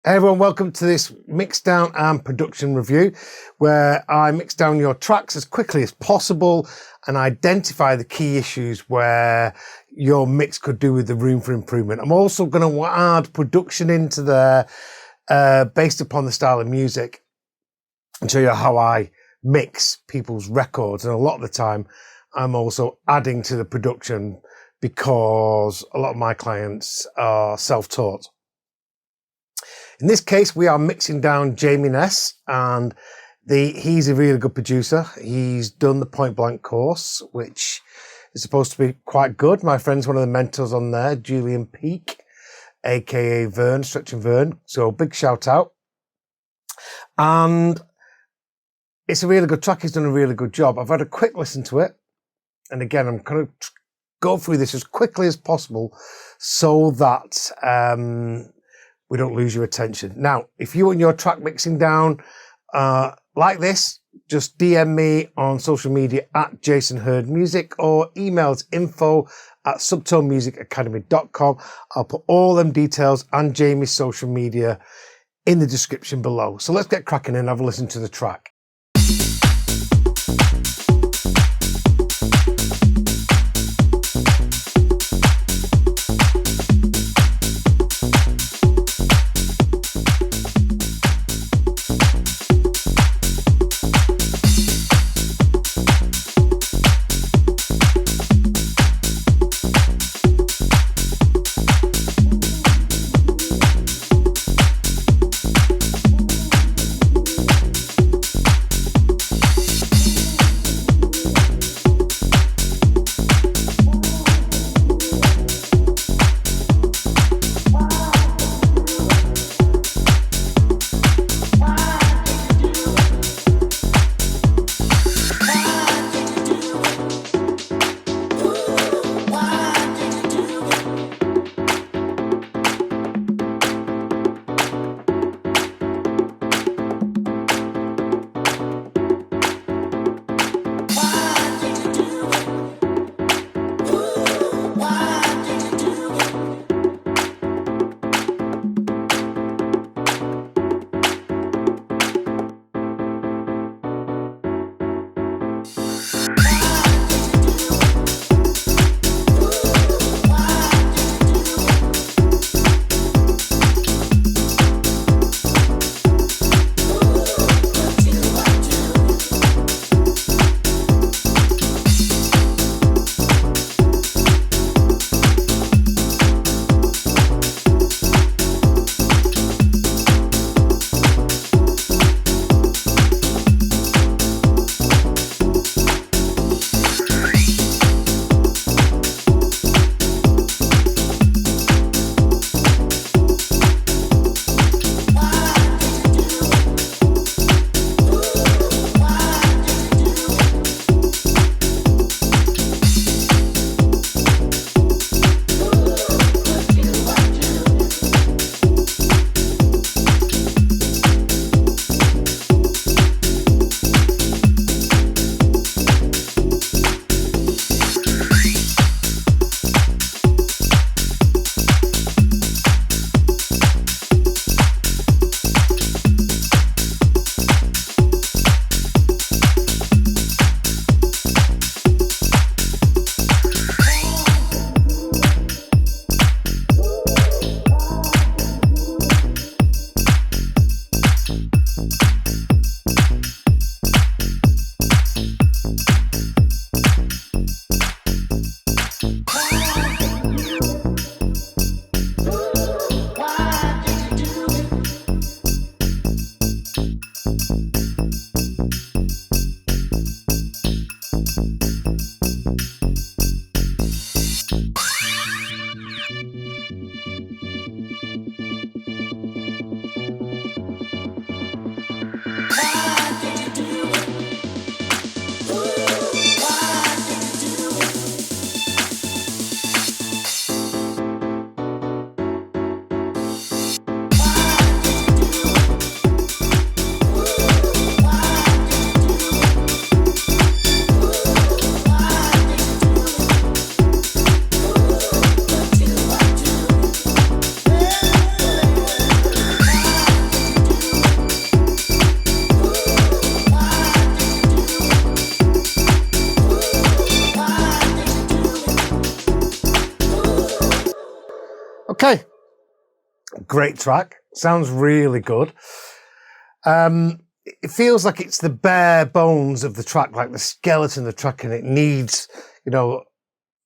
Hey everyone, welcome to this mix down and production review where I mix down your tracks as quickly as possible and identify the key issues where your mix could do with the room for improvement. I'm also going to add production into there based upon the style of music and show you how I mix people's records. And a lot of the time I'm also adding to the production because a lot of my clients are self-taught. In this case, we are mixing down Jamie Ness, and he's a really good producer. He's done the Point Blank course, which is supposed to be quite good. My friend's one of the mentors on there, Julian Peake, aka Vern, Stretch and Vern. So big shout out. And it's a really good track. He's done a really good job. I've had a quick listen to it. And again, I'm going to go through this as quickly as possible so that we don't lose your attention. Now, if you want your track mixing down like this, just DM me on social media at Jason Hurd Music or emails info@subtonemusicacademy.com. I'll put all them details and Jamie's social media in the description below. So let's get cracking and have a listen to the track. Okay, great track. Sounds really good. It feels like it's the bare bones of the track, like the skeleton of the track, and it needs, you know,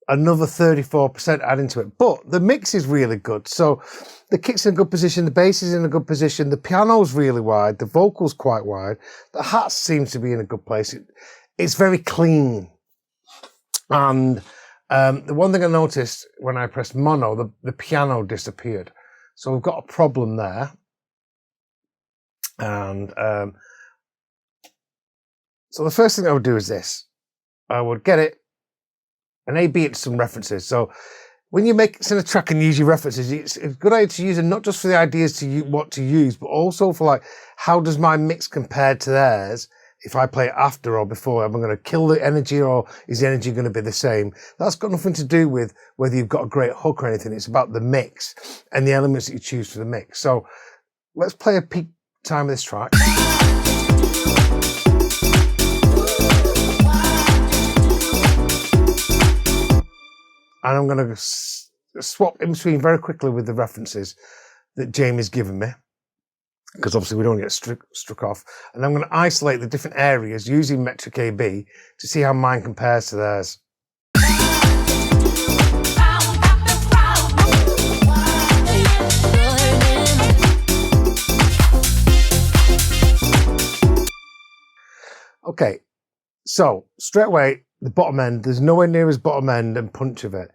another 34% adding to it. But the mix is really good. So the kick's in a good position, the bass is in a good position, the piano's really wide, the vocal's quite wide, the hat seems to be in a good place. It's very clean. And the one thing I noticed when I pressed mono, the piano disappeared. So we've got a problem there. And so the first thing I would do is this. I would get it and A-B it to some references. So when you make send a track and use your references, it's a good idea to use them not just for the ideas to what to use, but also for like, how does my mix compare to theirs? If I play it after or before, am I going to kill the energy, or is the energy going to be the same? That's got nothing to do with whether you've got a great hook or anything. It's about the mix and the elements that you choose for the mix. So let's play a peak time of this track. And I'm going to swap in between very quickly with the references that Jamie's given me, because obviously we don't get struck off. And I'm going to isolate the different areas using metric A-B to see how mine compares to theirs. Okay, so straight away, the bottom end, there's nowhere near his bottom end and punch of it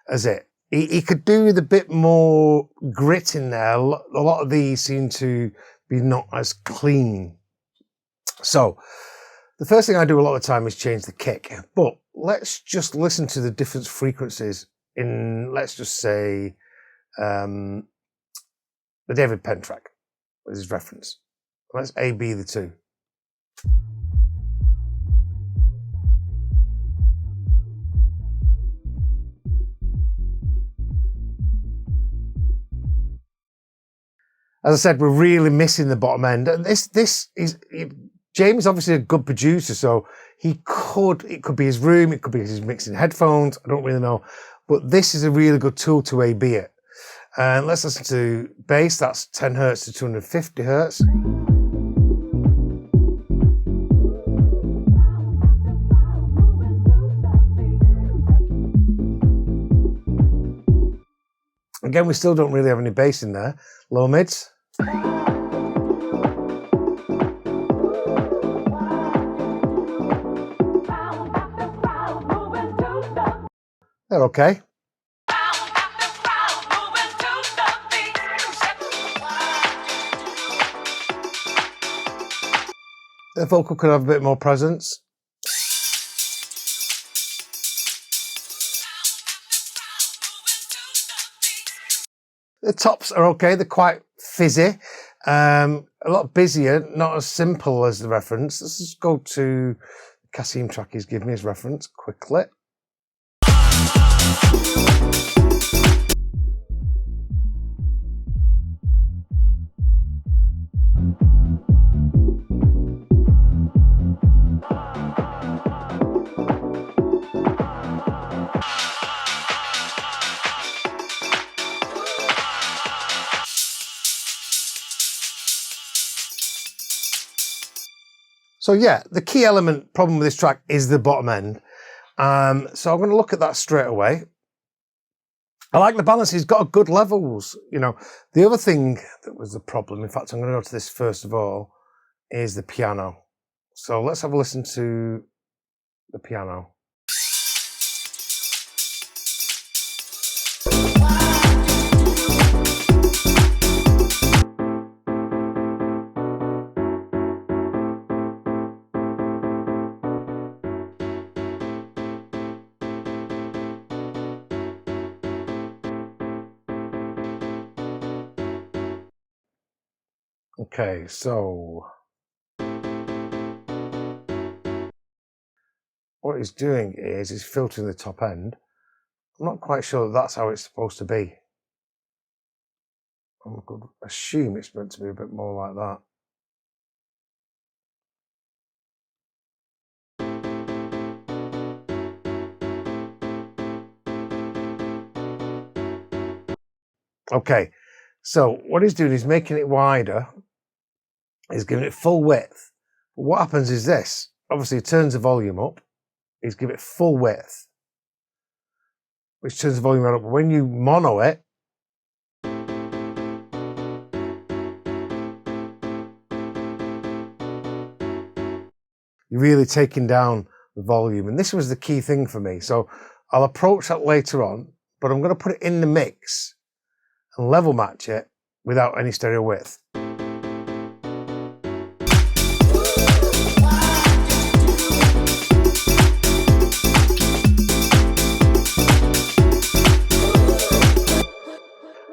as it. He could do with a bit more grit in there. A lot of these seem to be not as clean. So the first thing I do a lot of the time is change the kick. But let's just listen to the different frequencies in, let's just say, the David Penn track with his reference. Let's A-B the two. As I said, we're really missing the bottom end. And this is, James obviously a good producer, so it could be his room, it could be his mixing headphones, I don't really know. But this is a really good tool to A-B it. And let's listen to bass, that's 10 hertz to 250 hertz. Again, we still don't really have any bass in there. Low mids. They're okay. The vocal could have a bit more presence. The tops are okay, they're quite fizzy, a lot busier, not as simple as the reference. Let's just go to Kasim track he's given me as reference quickly. So yeah, the key problem with this track is the bottom end. So I'm going to look at that straight away. I like the balance. He's got good levels. You know, the other thing that was the problem, in fact, I'm going to go to this first of all, is the piano. So let's have a listen to the piano. Okay, so what he's doing is he's filtering the top end. I'm not quite sure that's how it's supposed to be. I could assume it's meant to be a bit more like that. Okay, so what he's doing is making it wider. He's giving it full width. But what happens is this. Obviously, he turns the volume up. He's giving it full width, which turns the volume up. But when you mono it, you're really taking down the volume. And this was the key thing for me. So I'll approach that later on, but I'm going to put it in the mix and level match it without any stereo width.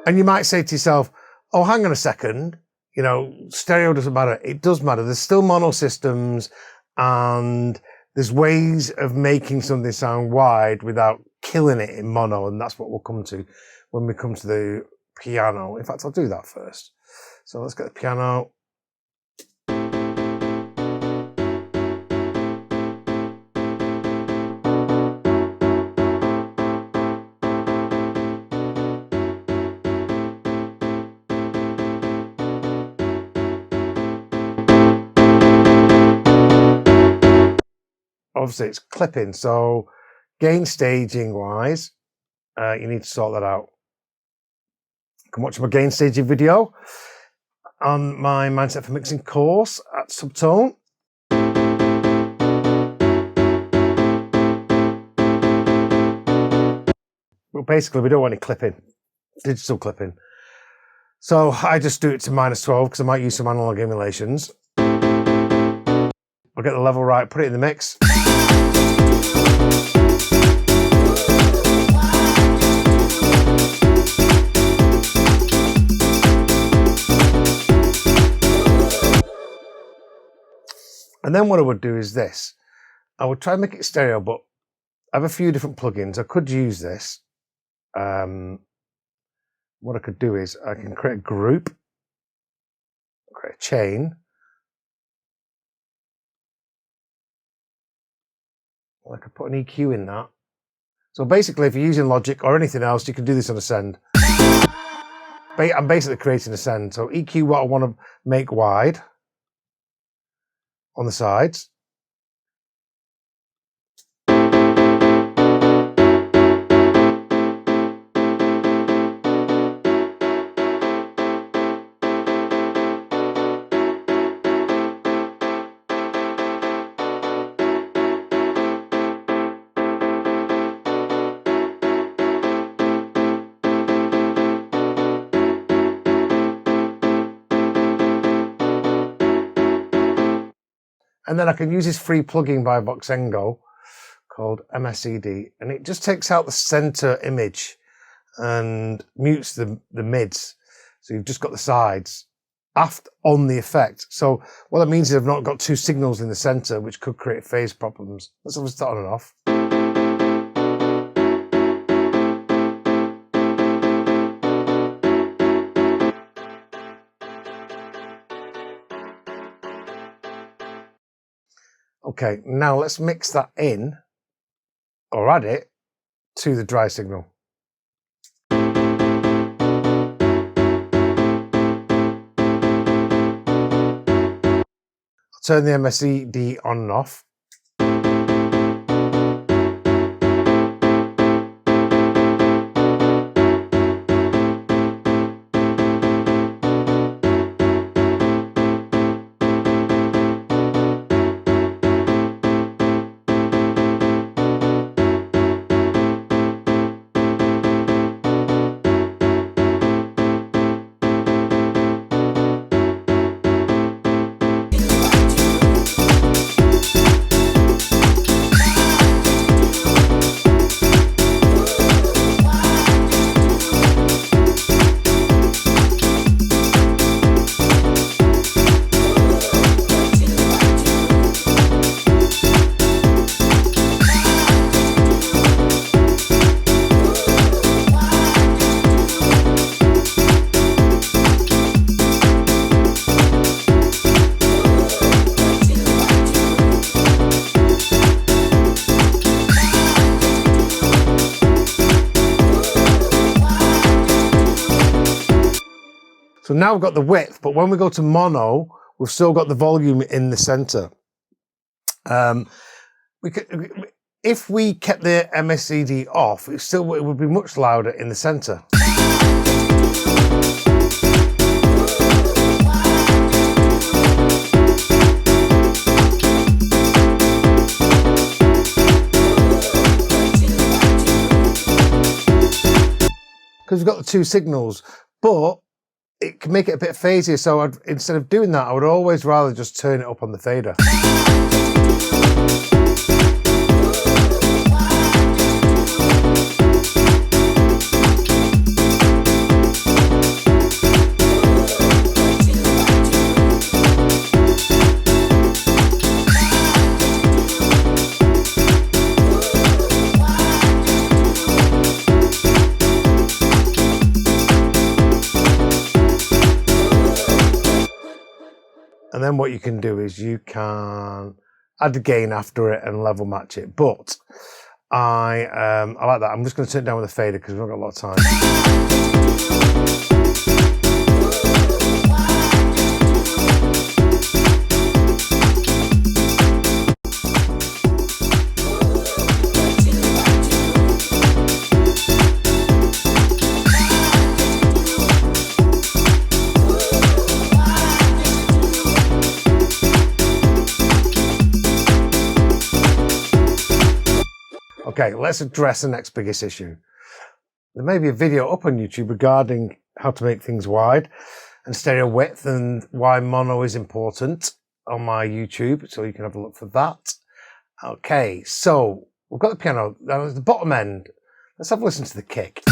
And you might say to yourself, oh, hang on a second, you know, stereo doesn't matter. It does matter. There's still mono systems and there's ways of making something sound wide without killing it in mono. And that's what we'll come to when we come to the piano. In fact, I'll do that first. So let's get the piano. Obviously it's clipping, so gain staging wise, you need to sort that out. You can watch my gain staging video on my Mindset for Mixing course at Subtone. But basically we don't want any clipping, digital clipping. So I just do it to -12 because I might use some analog emulations. I'll get the level right, put it in the mix. And then what I would do is this. I would try and make it stereo, but I have a few different plugins. I could use this. What I could do is I can create a group, create a chain. I could put an EQ in that. So basically, if you're using Logic or anything else, you can do this on a send. I'm basically creating a send. So EQ what I want to make wide on the sides. And then I can use this free plugin by Voxengo called MSED, and it just takes out the center image and mutes the mids. So you've just got the sides aft on the effect. So what that means is I've not got two signals in the center, which could create phase problems. Let's have a start on and off. Okay, now let's mix that in or add it to the dry signal. I'll turn the MSED on and off. So now we've got the width, but when we go to mono, we've still got the volume in the center. If we kept the MSED off, it would be much louder in the center. Because we've got the two signals, but it can make it a bit phasier. So instead of doing that, I would always rather just turn it up on the fader. And then what you can do is you can add the gain after it and level match it. But I like that. I'm just going to turn it down with a fader because we've not got a lot of time. Okay, let's address the next biggest issue. There may be a video up on YouTube regarding how to make things wide and stereo width and why mono is important on my YouTube, so you can have a look for that. Okay, so we've got the piano. Now, at the bottom end, let's have a listen to the kick.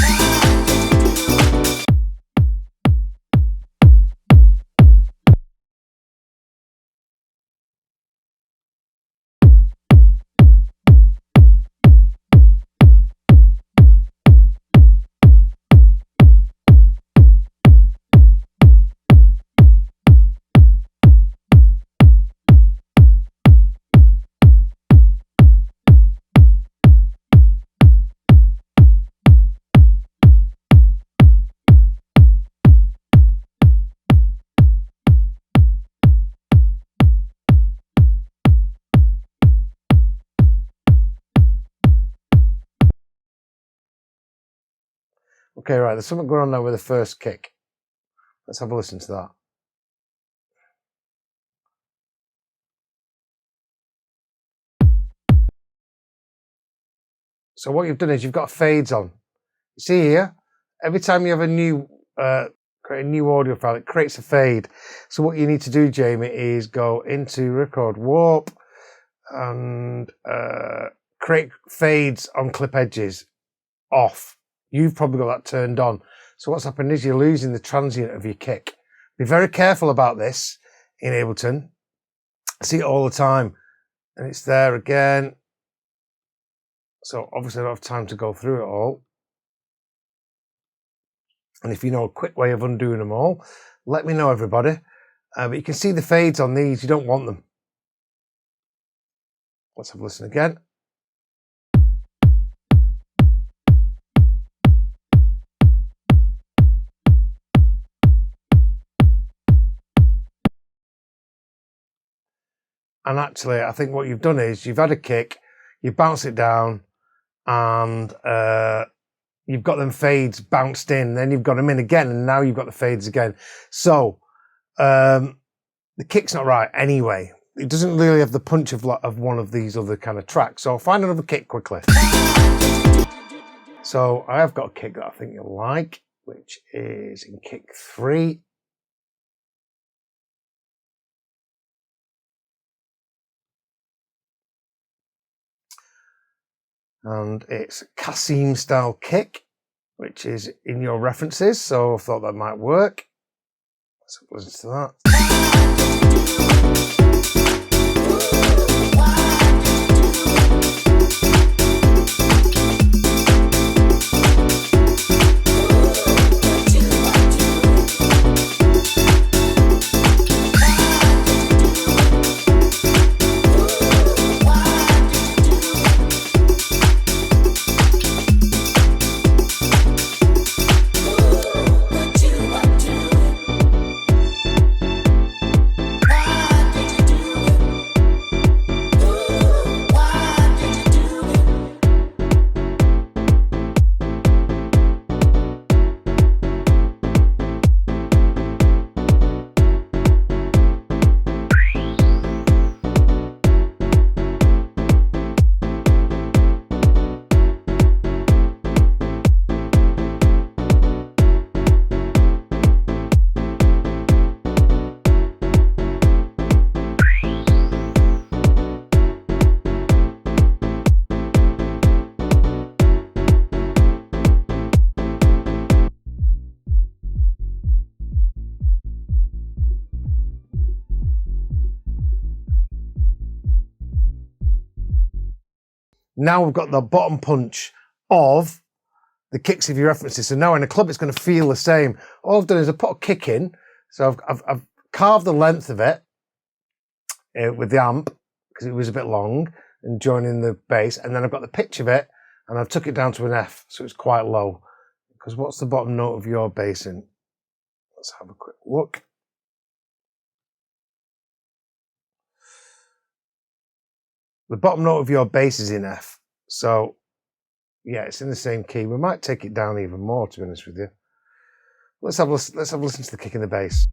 Okay, right, there's something going on now with the first kick. Let's have a listen to that. So what you've done is you've got fades on. You see here, every time you have a new, create a new audio file, it creates a fade. So what you need to do, Jamie, is go into Record Warp and create fades on clip edges off. You've probably got that turned on. So what's happened is you're losing the transient of your kick. Be very careful about this in Ableton. I see it all the time. And it's there again. So obviously I don't have time to go through it all. And if you know a quick way of undoing them all, let me know, everybody. But you can see the fades on these. You don't want them. Let's have a listen again. And actually, I think what you've done is you've had a kick, you bounce it down, and you've got them fades bounced in, then you've got them in again, and now you've got the fades again. So the kick's not right anyway. It doesn't really have the punch of one of these other kind of tracks. So I'll find another kick quickly. So I have got a kick that I think you'll like, which is in kick 3. And it's a Kasim style kick, which is in your references, so I thought that might work. Let's listen to that. Now we've got the bottom punch of the kicks of your references. So now in a club, it's going to feel the same. All I've done is I put a kick in. So I've carved the length of it with the amp because it was a bit long and joining the bass. And then I've got the pitch of it and I've took it down to an F. So it's quite low. Because what's the bottom note of your bass in? Let's have a quick look. The bottom note of your bass is in F. So yeah, it's in the same key. We might take it down even more, to be honest with you. Let's have a listen to the kick in the bass.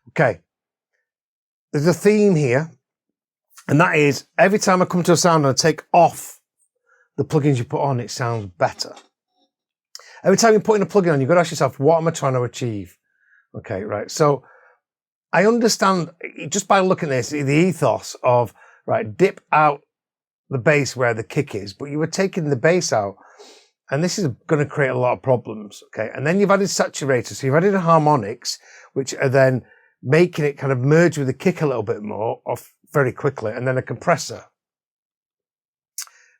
Okay. There's a theme here, and that is every time I come to a sound and I take off the plugins you put on, it sounds better. Every time you're putting a plugin on, you've got to ask yourself, what am I trying to achieve? Okay, right. So I understand just by looking at this, the ethos of, right, dip out the bass where the kick is, but you were taking the bass out, and this is going to create a lot of problems. Okay, and then you've added saturators, so you've added harmonics, which are then making it kind of merge with the kick a little bit more off very quickly, and then a compressor,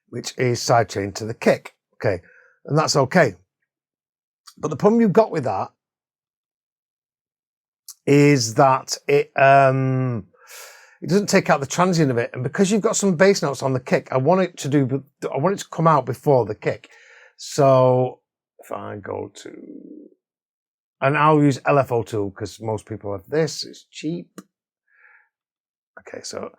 which is sidechained to the kick. Okay, and that's okay. But the problem you've got with that is that it doesn't take out the transient of it, and because you've got some bass notes on the kick, I want it to come out before the kick. So if I go to, and I'll use LFO tool because most people have this, it's cheap. Okay, so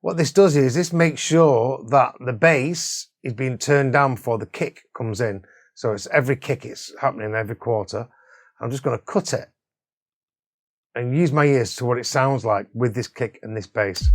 what this does is this makes sure that the bass is being turned down before the kick comes in. So it's every kick, it's happening every quarter. I'm just going to cut it and use my ears to what it sounds like with this kick and this bass.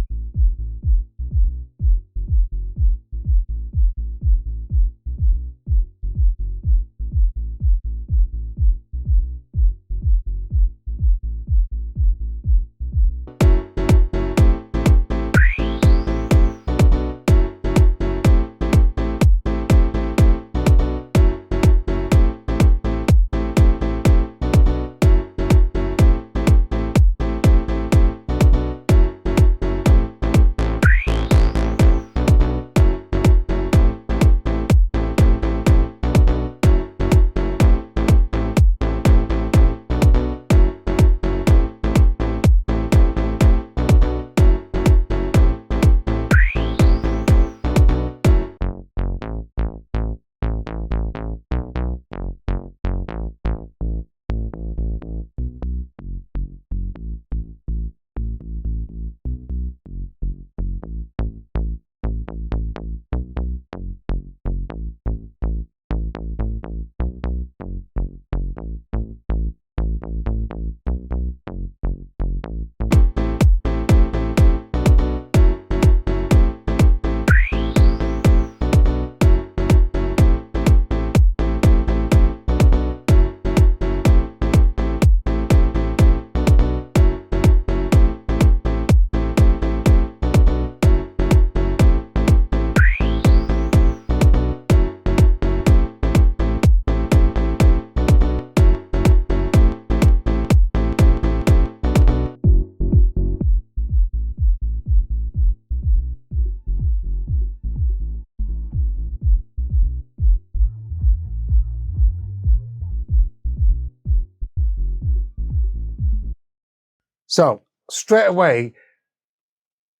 So straight away,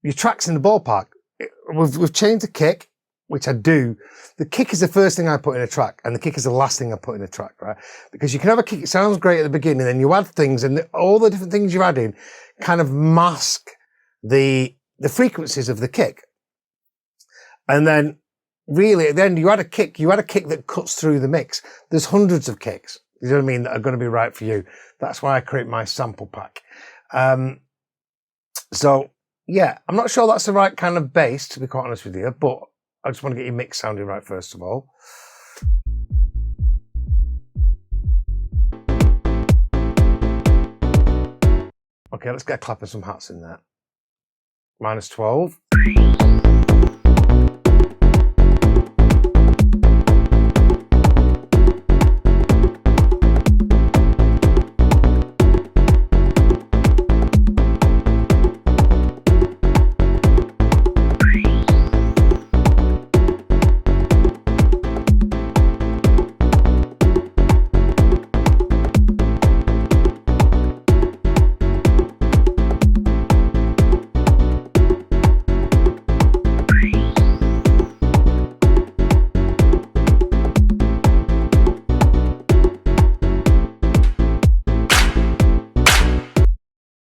your track's in the ballpark. We've changed the kick, which I do. The kick is the first thing I put in a track, and the kick is the last thing I put in a track, right? Because you can have a kick, it sounds great at the beginning, then you add things, and all the different things you're adding kind of mask the frequencies of the kick. And then really at the end, you add a kick that cuts through the mix. There's hundreds of kicks, you know what I mean, that are going to be right for you. That's why I create my sample pack. So yeah, I'm not sure that's the right kind of bass, to be quite honest with you, but I just want to get your mix sounding right first of all. Okay, let's get a clap of some hats in there. -12.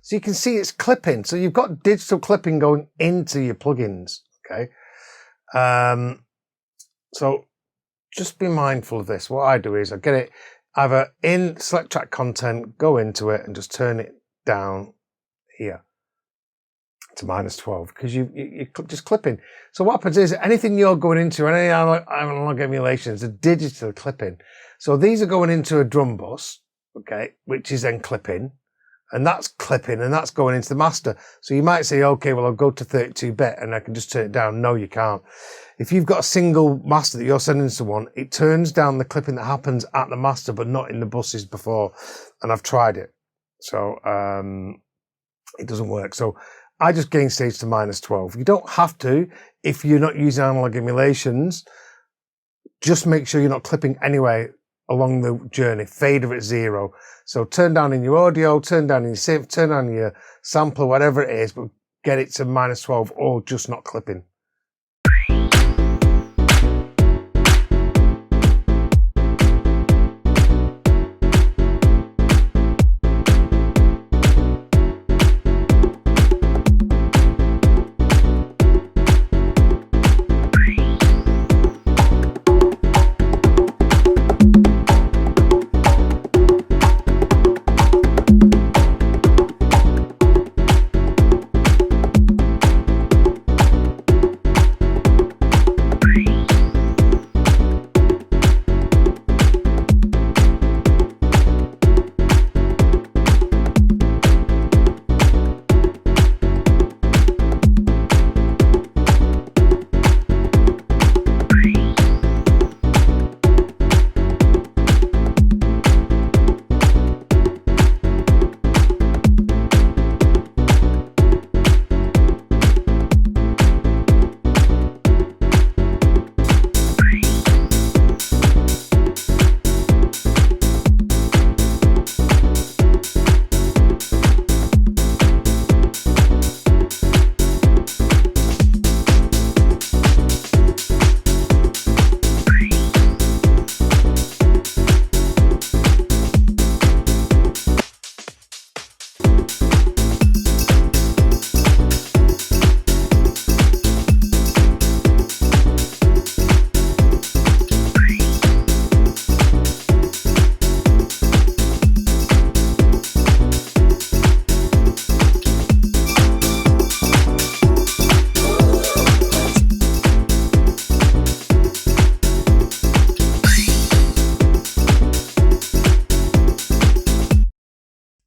So you can see it's clipping. So you've got digital clipping going into your plugins, okay? So just be mindful of this. What I do is I get it either in select track content, go into it and just turn it down here to -12 because you're just clipping. So what happens is anything you're going into, any analog emulations, are digital clipping. So these are going into a drum bus, okay, which is then clipping. And that's clipping and that's going into the master. So you might say, okay, well, I'll go to 32-bit and I can just turn it down. No, you can't. If you've got a single master that you're sending to someone, it turns down the clipping that happens at the master, but not in the buses before. And I've tried it. So it doesn't work. So I just gain stage to -12. You don't have to if you're not using analog emulations. Just make sure you're not clipping anyway along the journey. Fader at 0. So turn down in your audio, turn down in your synth, turn on your sampler, whatever it is, but get it to -12 or just not clipping.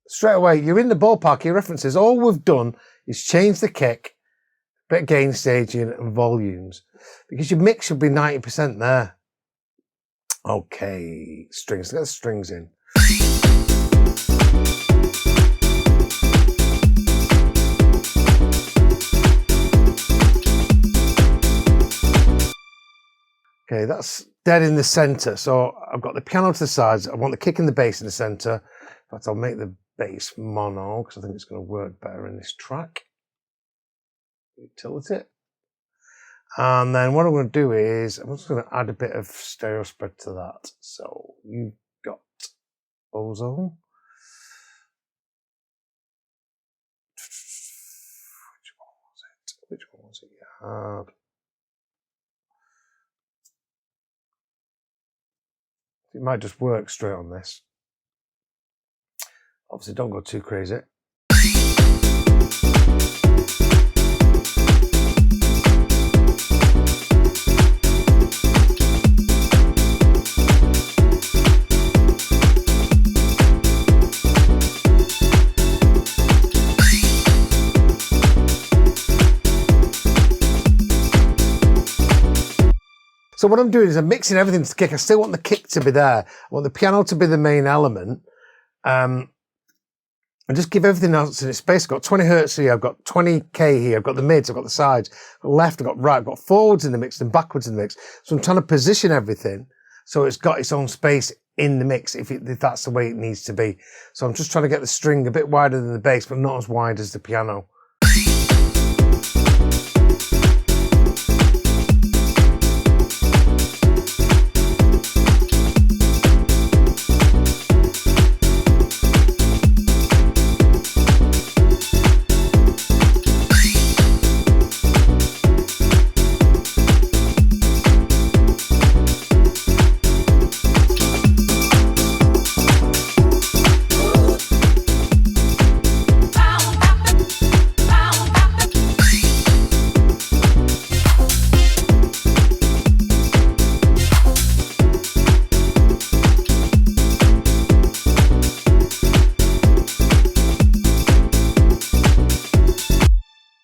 Straight away, you're in the ballpark, your references. All we've done is change the kick, bit of gain staging and volumes, because your mix should be 90% there. Okay, strings, get the strings in. Okay, that's dead in the center. So I've got the piano to the sides. I want the kick and the bass in the center. In fact, I'll make the bass mono because I think it's going to work better in this track. Utility. And then what I'm going to do is I'm just going to add a bit of stereo spread to that. So you've got ozone. Which one was it you had? It might just work straight on this. Obviously, don't go too crazy. So what I'm doing is I'm mixing everything to the kick. I still want the kick to be there. I want the piano to be the main element. And just give everything else in its space. I've got 20 hertz here. I've got 20K here. I've got the mids. I've got the sides. I've got left. I've got right. I've got forwards in the mix and backwards in the mix. So I'm trying to position everything so it's got its own space in the mix if that's the way it needs to be. So I'm just trying to get the string a bit wider than the bass, but not as wide as the piano.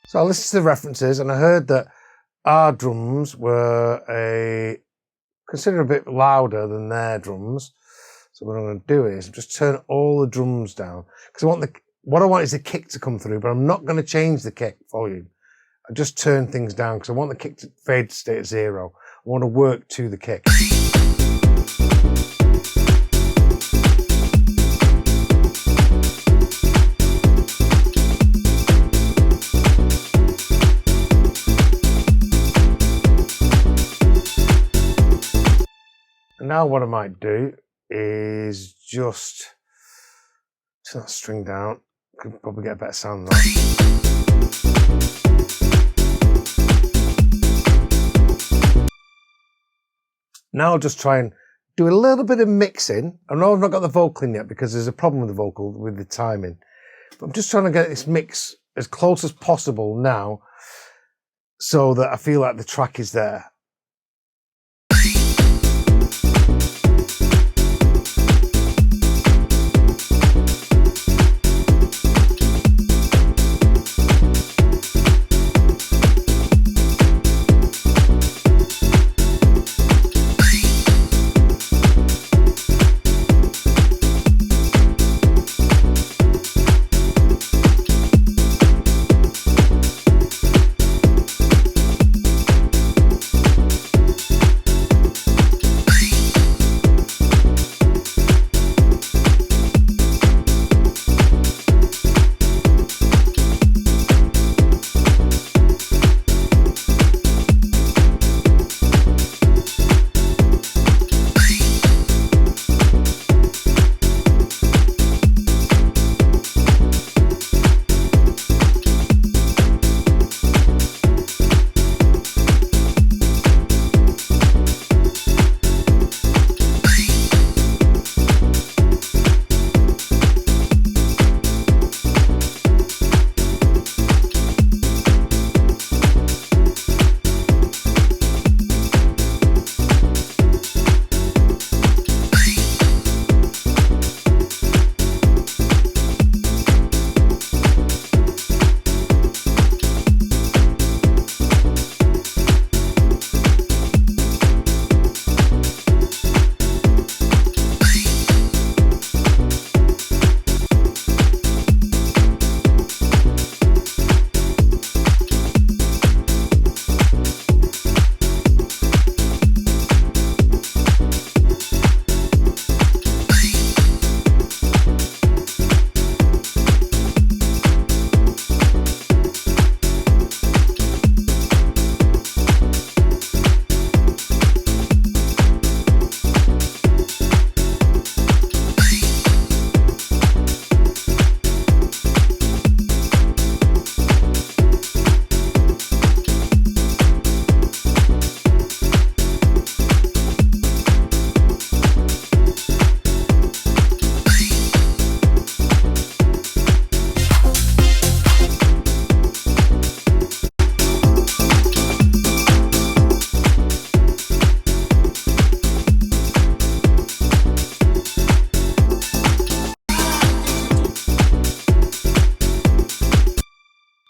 So I listened to the references and I heard that our drums were considered a bit louder than their drums. So what I'm going to do is just turn all the drums down because what I want is the kick to come through, but I'm not going to change the kick volume. I just turn things down because I want the kick to fade to stay at 0. I want to work to the kick. Now what I might do is just turn that string down. Could probably get a better sound than that. Now I'll just try and do a little bit of mixing. I know I've not got the vocal in yet because there's a problem with the vocal with the timing. But I'm just trying to get this mix as close as possible now so that I feel like the track is there.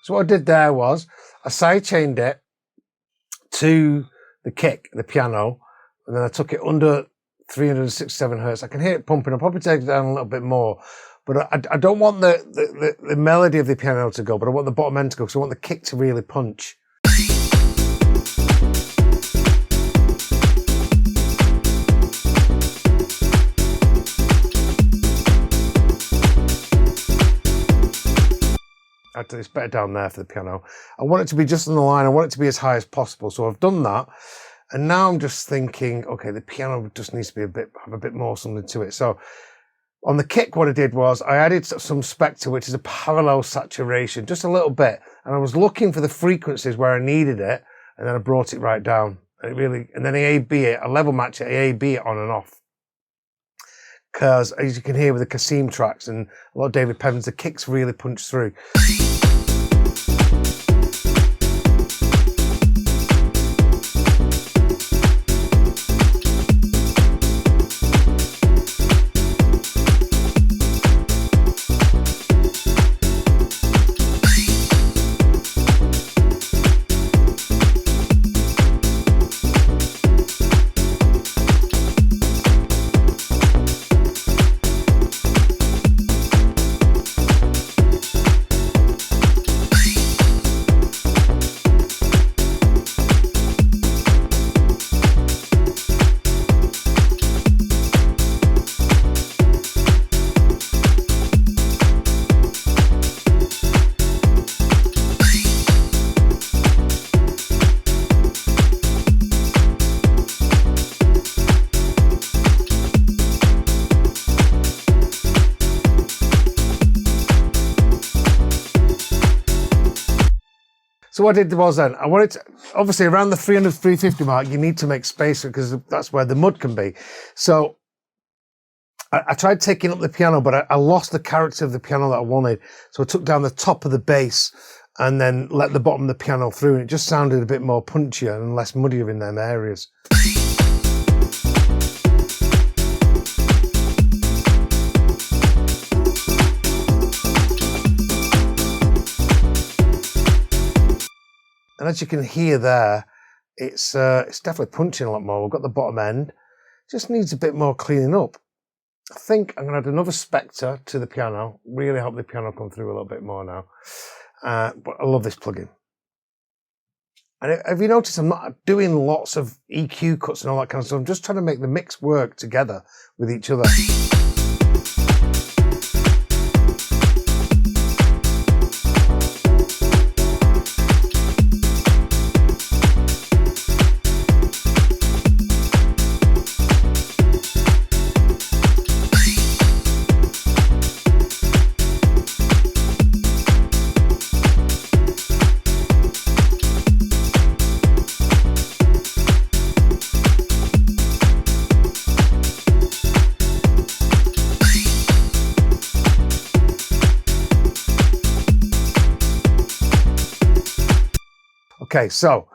So what I did there was I sidechained it to the kick, the piano, and then I took it under 367 hertz. I can hear it pumping. I'll probably take it down a little bit more, but I don't want the melody of the piano to go, but I want the bottom end to go, because I want the kick to really punch. It's better down there for the piano. I want it to be just on the line. I want it to be as high as possible. So I've done that. And now I'm just thinking, okay, the piano just needs to be have a bit more something to it. So on the kick, what I did was I added some spectre, which is a parallel saturation, just a little bit. And I was looking for the frequencies where I needed it. And then I brought it right down. And then I level match it, A-B it on and off. Because as you can hear with the Kasim tracks and a lot of David Pevens, the kicks really punch through. So what I did was then, I wanted to, obviously around the 300, 350 mark, you need to make space because that's where the mud can be. So I tried taking up the piano, but I lost the character of the piano that I wanted. So I took down the top of the bass and then let the bottom of the piano through. And it just sounded a bit more punchier and less muddier in them areas. And as you can hear there, it's definitely punching a lot more. We've got the bottom end. Just needs a bit more cleaning up. I think I'm going to add another spectre to the piano. Really help the piano come through a little bit more now. But I love this plugin. And have you noticed I'm not doing lots of EQ cuts and all that kind of stuff. I'm just trying to make the mix work together with each other. Okay, so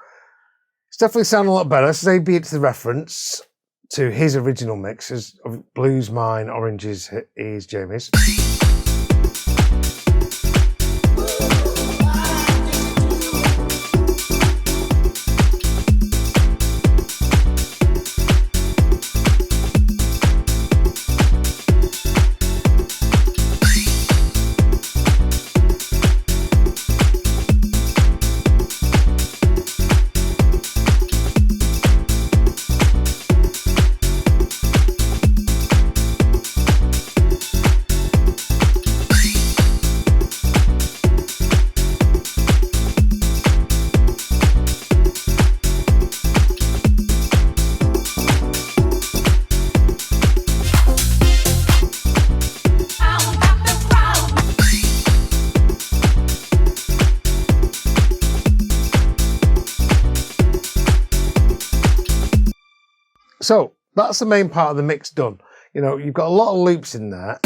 it's definitely sounding a lot better. So A-B it to the reference to his original mix. Blues mine, orange is Jamie's. So that's the main part of the mix done. You know, you've got a lot of loops in there.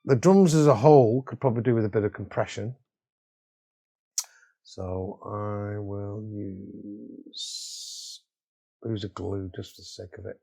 The drums as a whole could probably do with a bit of compression. So I will use a glue just for the sake of it.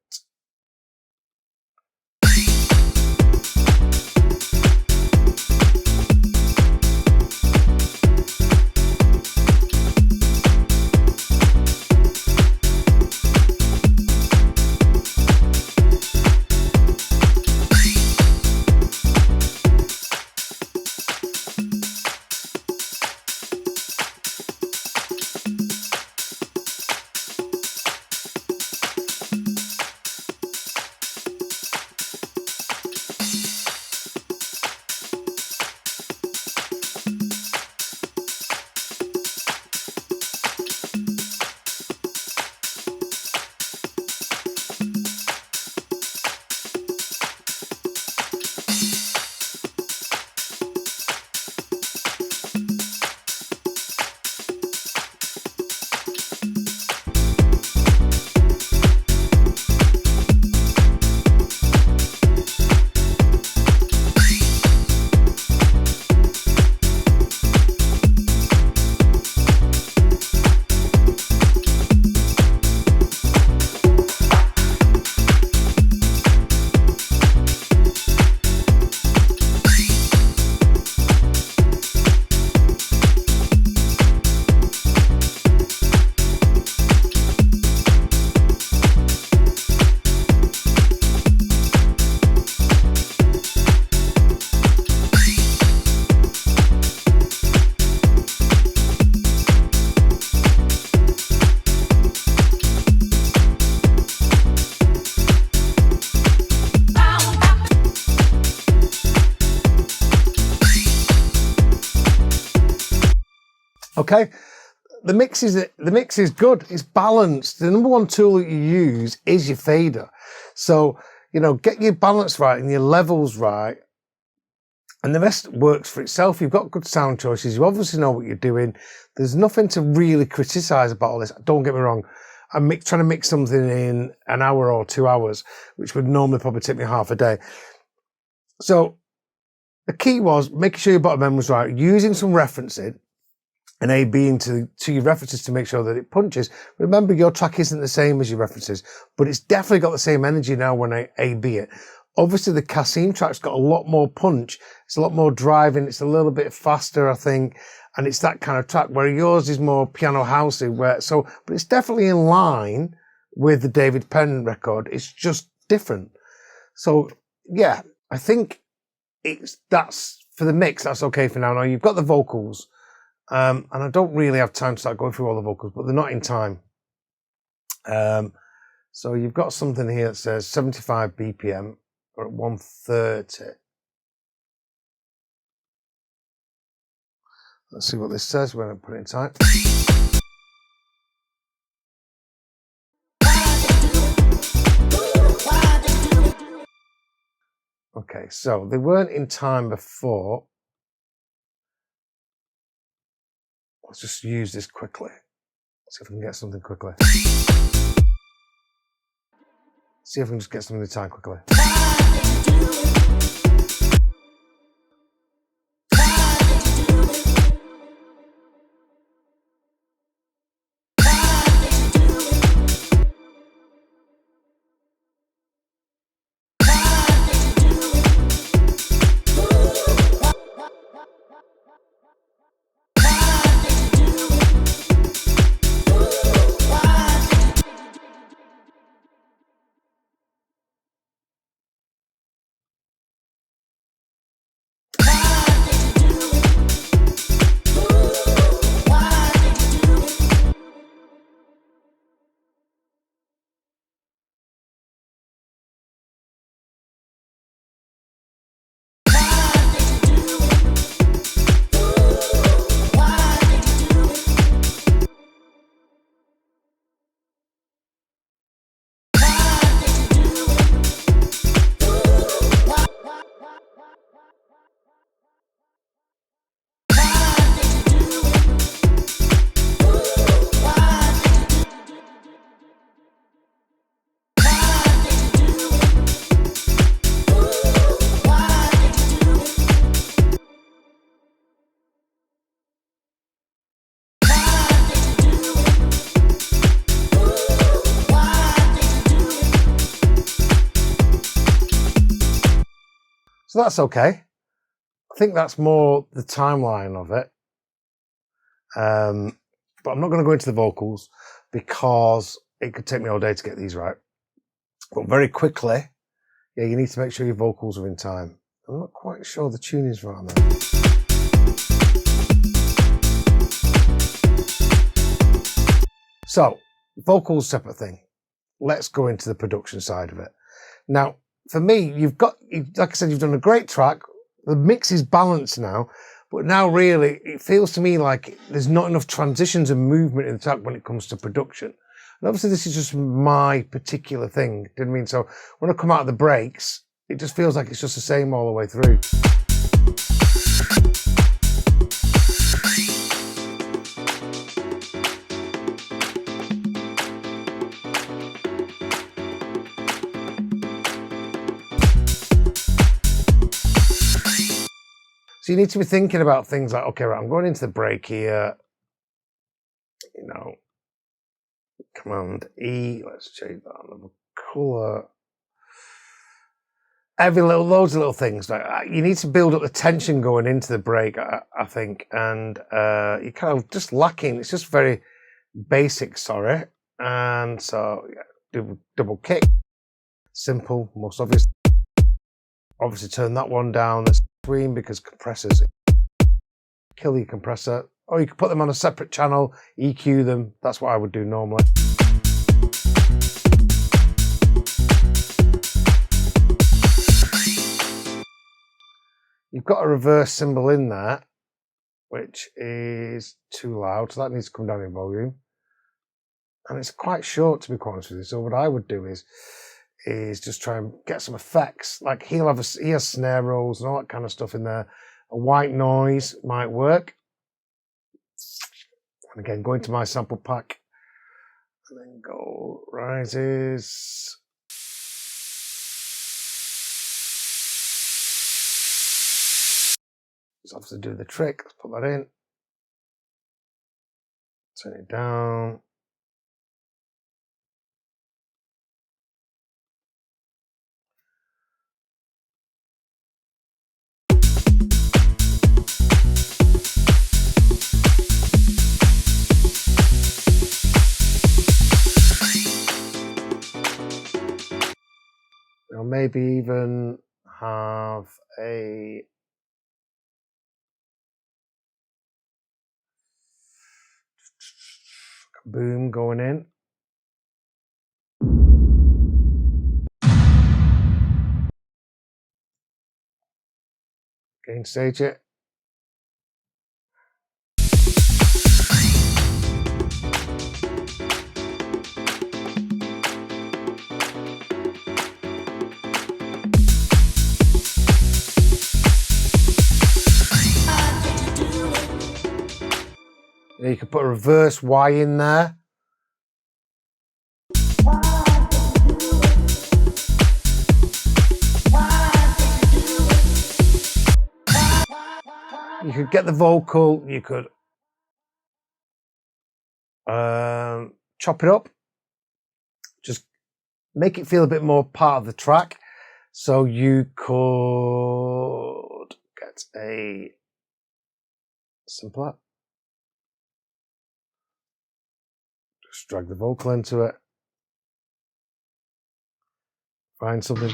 Okay. The mix is good. It's balanced. The number one tool that you use is your fader. So, get your balance right and your levels right, and the rest works for itself. You've got good sound choices. You obviously know what you're doing. There's nothing to really criticize about all this. Don't get me wrong. I'm trying to mix something in an hour or 2 hours, which would normally probably take me half a day. So the key was making sure your bottom end was right, using some referencing and A-Bing to your references to make sure that it punches. Remember, your track isn't the same as your references, but it's definitely got the same energy now when I A-B it. Obviously, the Cassim track's got a lot more punch. It's a lot more driving. It's a little bit faster, I think. And it's that kind of track, where yours is more piano housey. But it's definitely in line with the David Penn record. It's just different. So, yeah, I think that's for the mix. That's okay for now. Now, you've got the vocals. And I don't really have time to start going through all the vocals, but they're not in time. So you've got something here that says 75 BPM or at 130. Let's see what this says when I put it in time. Okay, so they weren't in time before. Let's just use this quickly. See if we can get something quickly. See if we can just get something in time quickly. So that's okay. I think that's more the timeline of it. But I'm not going to go into the vocals because it could take me all day to get these right. But very quickly, yeah, you need to make sure your vocals are in time. I'm not quite sure the tune is right on there. So, vocals, separate thing. Let's go into the production side of it. Now, for me, like I said, you've done a great track. The mix is balanced now, but now really it feels to me like there's not enough transitions and movement in the track when it comes to production. And obviously this is just my particular thing. Didn't mean so. When I come out of the breaks, it just feels like it's just the same all the way through. So you need to be thinking about things like, okay, right, I'm going into the break here, Command E, let's change that level color. Loads of little things. Like, you need to build up the tension going into the break, I think, and you're kind of just lacking. It's just very basic, sorry. And so, yeah, double kick, simple, most obvious. Obviously turn that one down, that's between, because compressors kill your compressor. Or you can put them on a separate channel, EQ them. That's what I would do normally. You've got a reverse cymbal in there, which is too loud, so that needs to come down in volume. And it's quite short, to be quite honest with you. So what I would do is just try and get some effects. Like he has snare rolls and all that kind of stuff in there. A white noise might work. And again, go into my sample pack and then go rises. Just have to do the trick. Let's put that in. Turn it down. Or maybe even have a boom going in. Gain stage it. You could put a reverse Y in there. You could get the vocal, you could chop it up, just make it feel a bit more part of the track. So you could get a simpler. Just drag the vocal into it. Find something.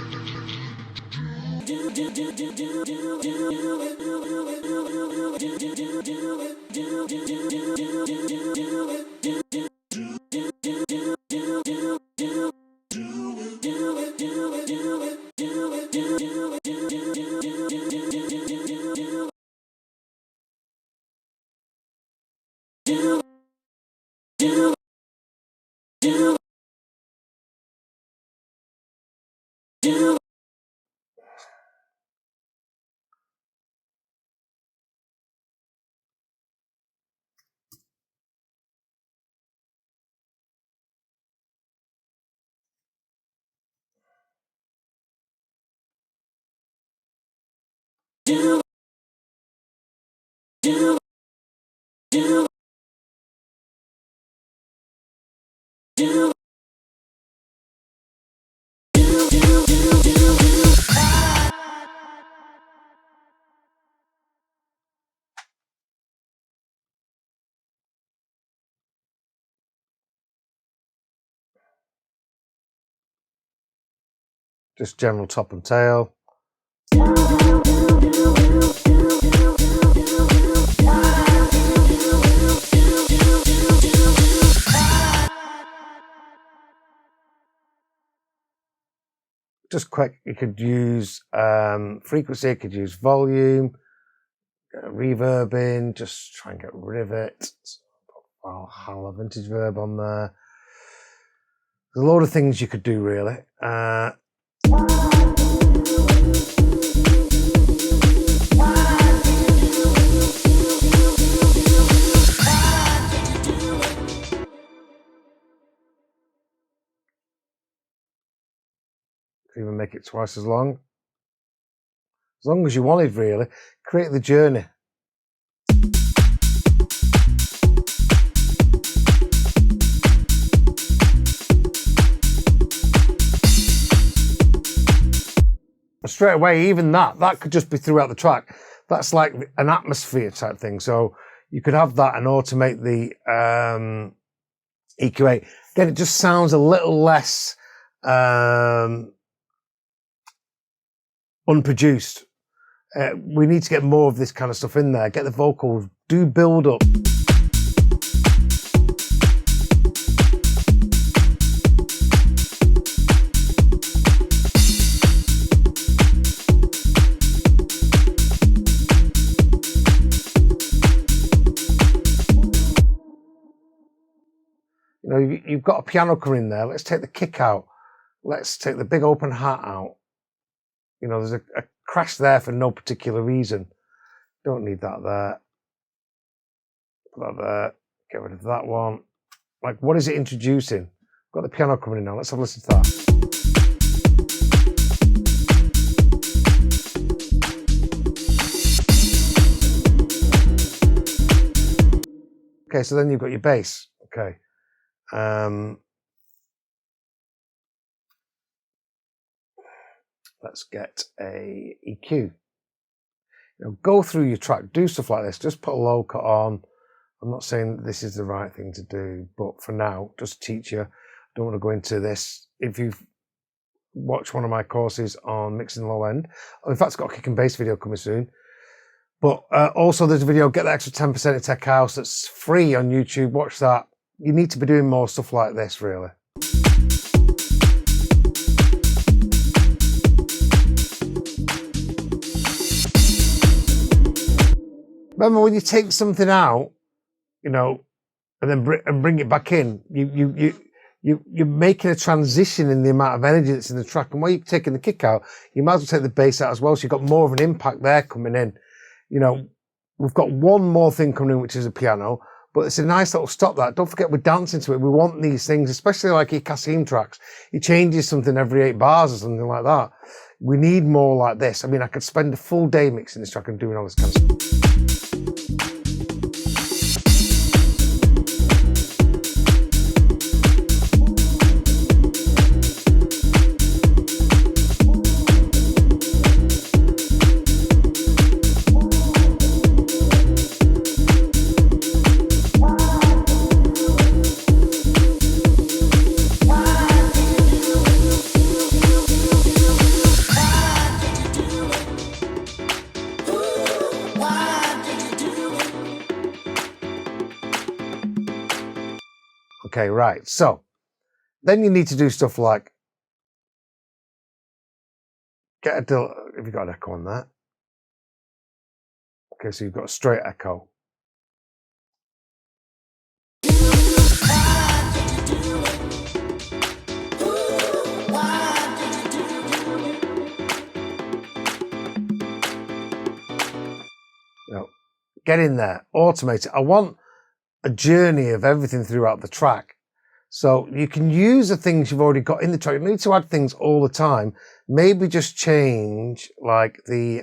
Just general top and tail. Just quick, you could use frequency, you could use volume, get a reverb in, just try and get rid of it. I'll have vintage verb on there. There's a lot of things you could do really. Even make it twice as long as you wanted really. Create the journey. Straight away, even that could just be throughout the track. That's like an atmosphere type thing. So you could have that and automate the EQ8. Again, it just sounds a little less unproduced. We need to get more of this kind of stuff in there. Get the vocals, do build up. You know, you've got a piano coming in there. Let's take the kick out. Let's take the big open hat out. You know, there's a crash there for no particular reason. Don't need that there. Put that there. Get rid of that one. Like, what is it introducing? Got the piano coming in now. Let's have a listen to that. Okay, so then you've got your bass. Okay. Let's get a EQ. You know, go through your track, do stuff like this. Just put a low cut on. I'm not saying this is the right thing to do, but for now, just teach you. Don't want to go into this. If you've watched one of my courses on mixing low end, in fact, it's got a kick and bass video coming soon. But also there's a video, get the extra 10% of Tech House, that's free on YouTube. Watch that. You need to be doing more stuff like this, really. Remember, when you take something out, you know, and then bring it back in, you're making a transition in the amount of energy that's in the track. And while you're taking the kick out, you might as well take the bass out as well. So you've got more of an impact there coming in. You know, we've got one more thing coming in, which is a piano, but it's a nice little stop that. Don't forget, we're dancing to it. We want these things, especially like your Kasim tracks. He changes something every 8 bars or something like that. We need more like this. I mean, I could spend a full day mixing this track and doing all this kind of stuff. Okay, right. So then you need to do stuff like get a delay. Have you got an echo on that? Okay, so you've got a straight echo. No, get in there, automate it. I want a journey of everything throughout the track. So you can use the things you've already got in the track. You don't need to add things all the time. Maybe just change like the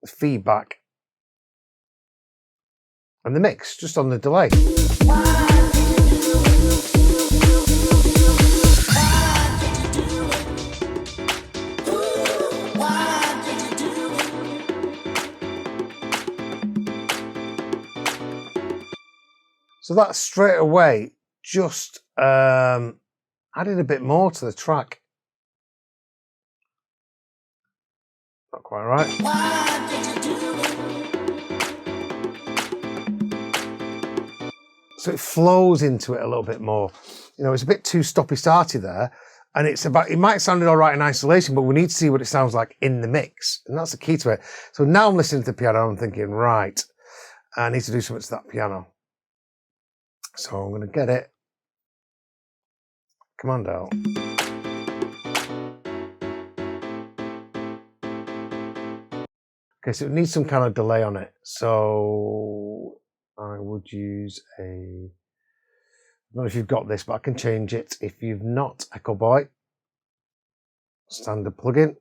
feedback and the mix just on the delay. So that straight away just added a bit more to the track. Not quite right. So it flows into it a little bit more. You know, it's a bit too stoppy-starty there. And it's about, it might sound all right in isolation, but we need to see what it sounds like in the mix. And that's the key to it. So now I'm listening to the piano, I'm thinking, right, I need to do something to that piano. So I'm going to get it. Command out. Okay, so it needs some kind of delay on it. So I would use a, I don't know if you've got this, but I can change it. If you've not, Echo Boy, standard plugin.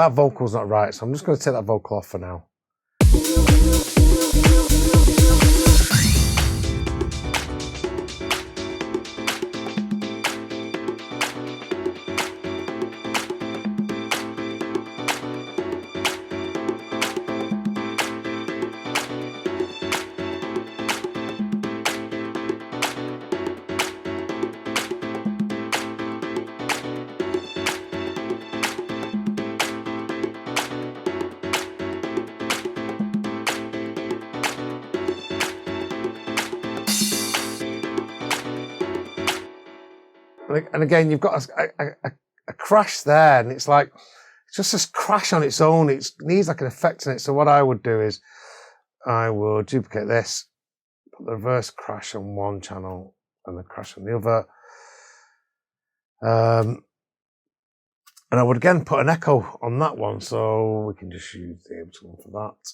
that vocal's not right, so I'm just going to take that vocal off for now. And again, you've got a crash there, and it's like, it's just a crash on its own. It needs like an effect in it. So what I would do is I will duplicate this, put the reverse crash on one channel and the crash on the other. And I would again put an echo on that one, so we can just use the Ableton one for that.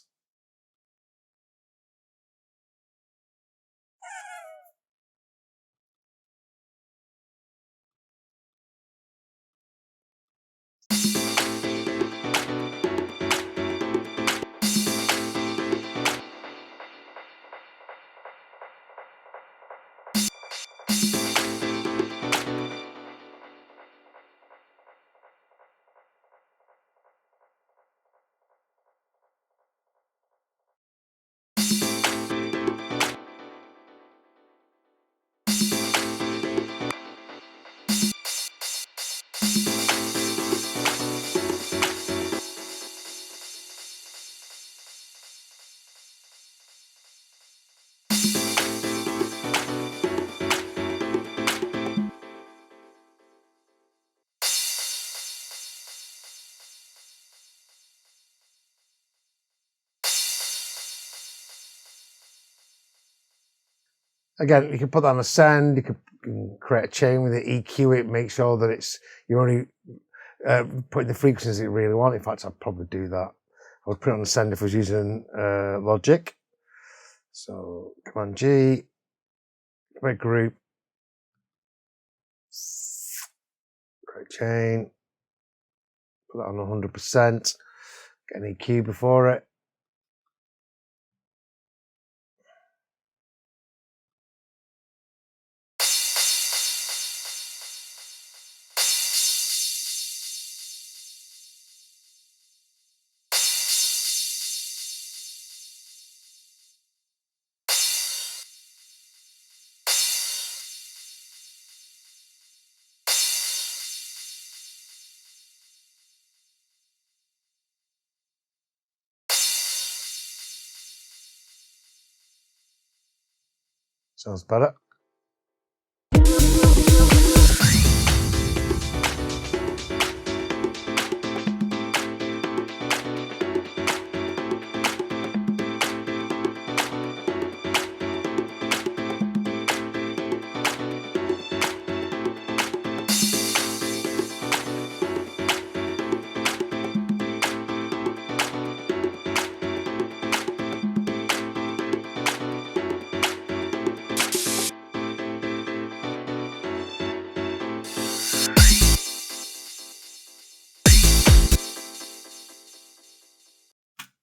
Again, you can put that on a send. You can create a chain with it, EQ it, make sure that you're only putting the frequencies that you really want. In fact, I'd probably do that. I would put it on the send if I was using Logic. So Command G, create group, create chain, put that on 100%, get an EQ before it. Sounds better.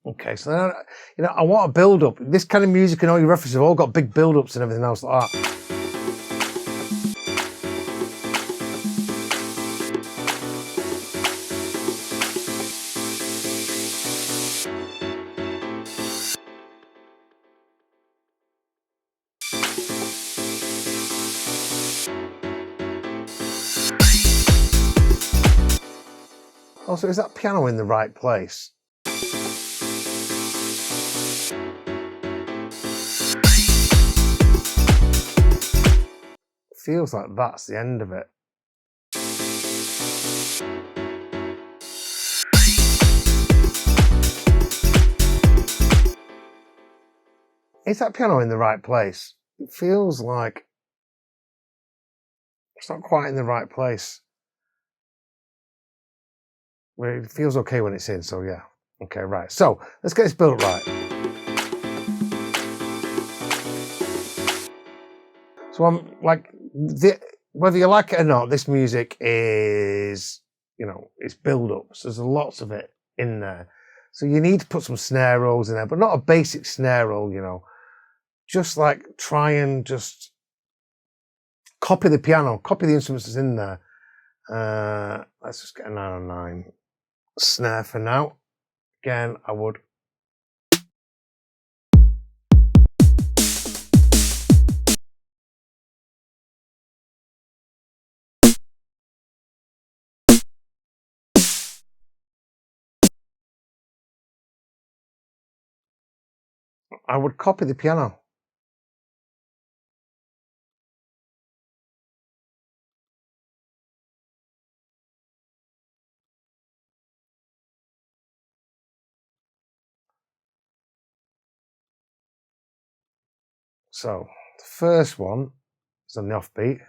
Okay, so then, I want a build up. This kind of music and all your references have all got big build ups and everything else like that. Also, is that piano in the right place? Feels like that's the end of it. Is that piano in the right place? It feels like it's not quite in the right place. Well, it feels okay when it's in, so yeah. Okay, right. So let's get this built right. So I'm like, whether you like it or not, this music is you know, it's build up. So there's lots of it in there. So you need to put some snare rolls in there, but not a basic snare roll, you know, just like try and just copy the piano, copy the instruments that's in there. Let's just get a 909 snare for now. Again, I would copy the piano. So the first one is on the offbeat.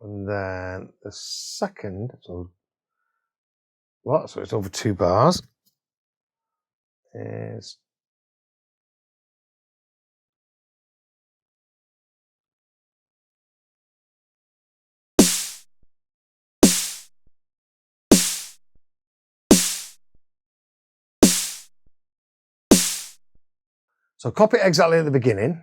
And then the second, so it's over 2 bars, is so copy it exactly at the beginning.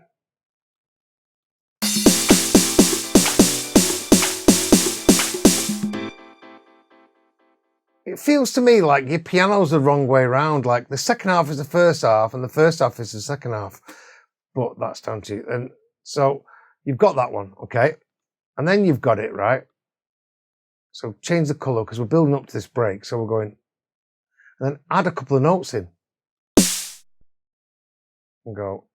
It feels to me like your piano's the wrong way around. Like the second half is the first half and the first half is the second half. But that's down to you. And so you've got that one, okay? And then you've got it, right? So change the color because we're building up to this break. So we're going, and then add a couple of notes in. And go.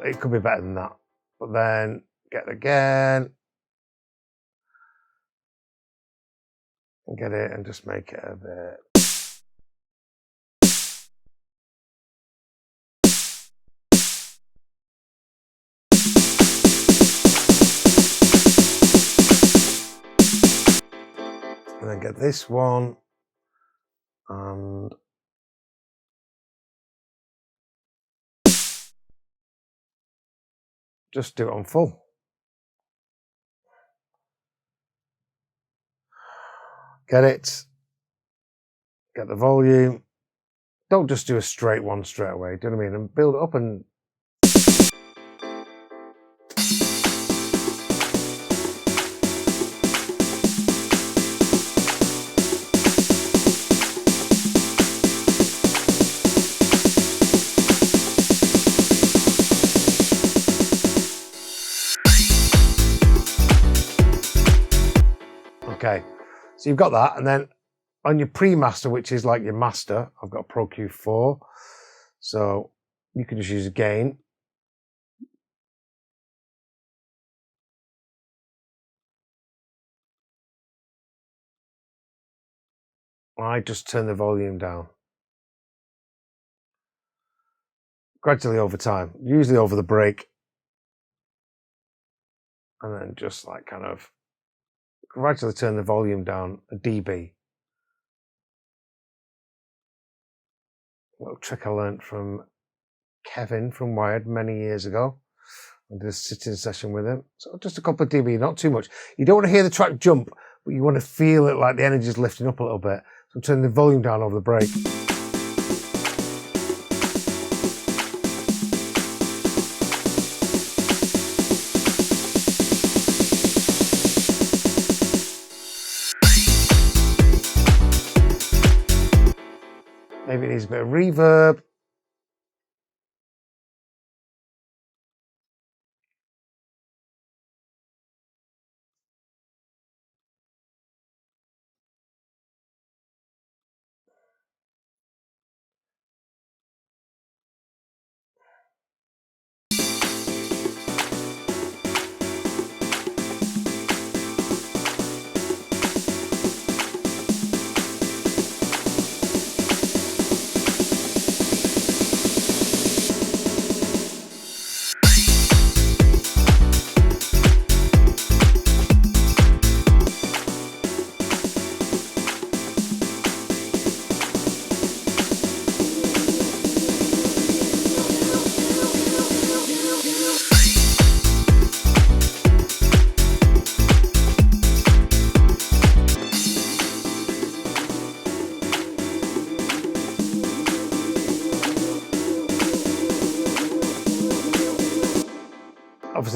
It could be better than that. But then get it again. And get it and just make it a bit. And then get this one and just do it on full. Get it. Get the volume. Don't just do a straight one straight away. Do you know what I mean? And build it up and okay, so you've got that, and then on your pre-master, which is like your master, I've got Pro Q4, so you can just use a gain. I just turn the volume down. Gradually over time, usually over the break, and then just like kind of gradually turn the volume down a dB. A little trick I learned from Kevin from Wired many years ago. I did a sitting session with him. So just a couple of dB, not too much. You don't want to hear the track jump, but you want to feel it like the energy is lifting up a little bit. So turn the volume down over the break. Maybe it needs a bit of reverb.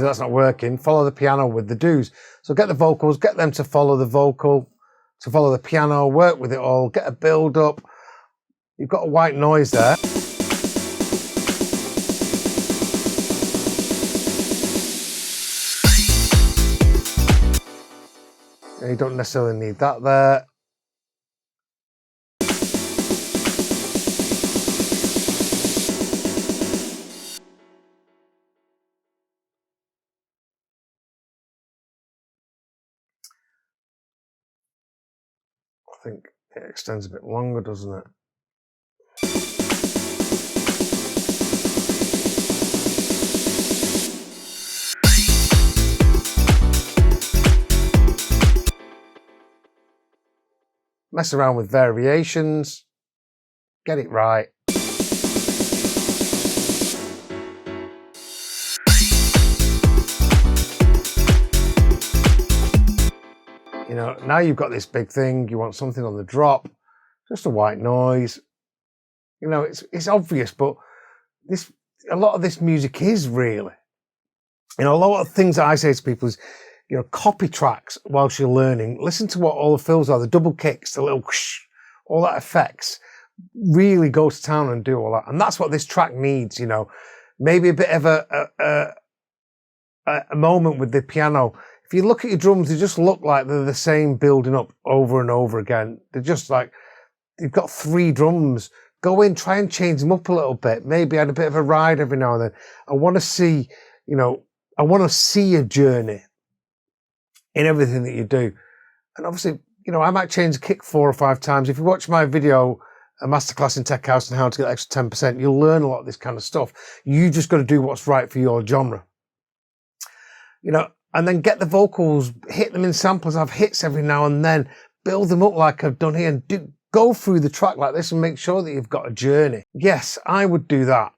obviously that's not working. Follow the piano with the do's. So get the vocals, get them to follow the vocal, to follow the piano, work with it all, get a build up. You've got a white noise there. You don't necessarily need that there. I think it extends a bit longer, doesn't it? Mess around with variations, get it right. You know, now you've got this big thing, you want something on the drop, just a white noise. You know, it's obvious, but a lot of this music is really, you know, a lot of things that I say to people is, you know, copy tracks whilst you're learning. Listen to what all the fills are, the double kicks, the little whoosh, all that effects. Really go to town and do all that. And that's what this track needs, you know. Maybe a bit of a moment with the piano. If you look at your drums, they just look like they're the same building up over and over again. They're just like, you've got 3 drums. Go in, try and change them up a little bit. Maybe add a bit of a ride every now and then. I want to see, you know, I want to see a journey in everything that you do. And obviously, you know, I might change the kick 4 or 5 times. If you watch my video, a masterclass in Tech House and how to get extra 10%, you'll learn a lot of this kind of stuff. You just got to do what's right for your genre. You know, and then get the vocals, hit them in samples, have hits every now and then, build them up like I've done here, and go through the track like this and make sure that you've got a journey. Yes, I would do that.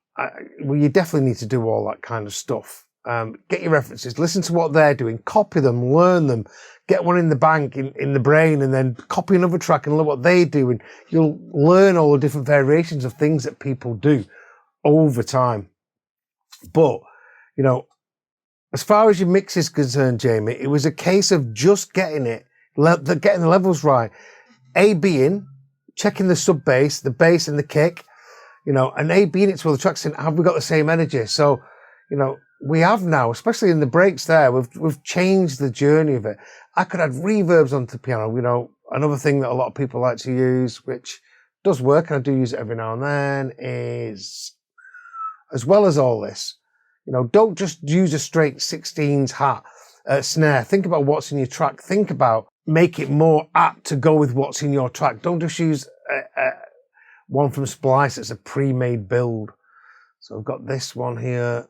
Well, you definitely need to do all that kind of stuff. Get your references, listen to what they're doing, copy them, learn them, get one in the bank, in the brain, and then copy another track and learn what they do. And you'll learn all the different variations of things that people do over time. But, you know, as far as your mix is concerned, Jamie, it was a case of just getting getting the levels right. A-Bing, checking the sub bass, the bass and the kick, you know, and A-Bing it to all the tracks in, have we got the same energy? So, you know, we have now, especially in the breaks there, we've changed the journey of it. I could add reverbs onto the piano, you know, another thing that a lot of people like to use, which does work, and I do use it every now and then, is, as well as all this, you know, don't just use a straight 16s hat snare. Think about what's in your track. Think about, make it more apt to go with what's in your track. Don't just use one from Splice that's a pre-made build. So I've got this one here.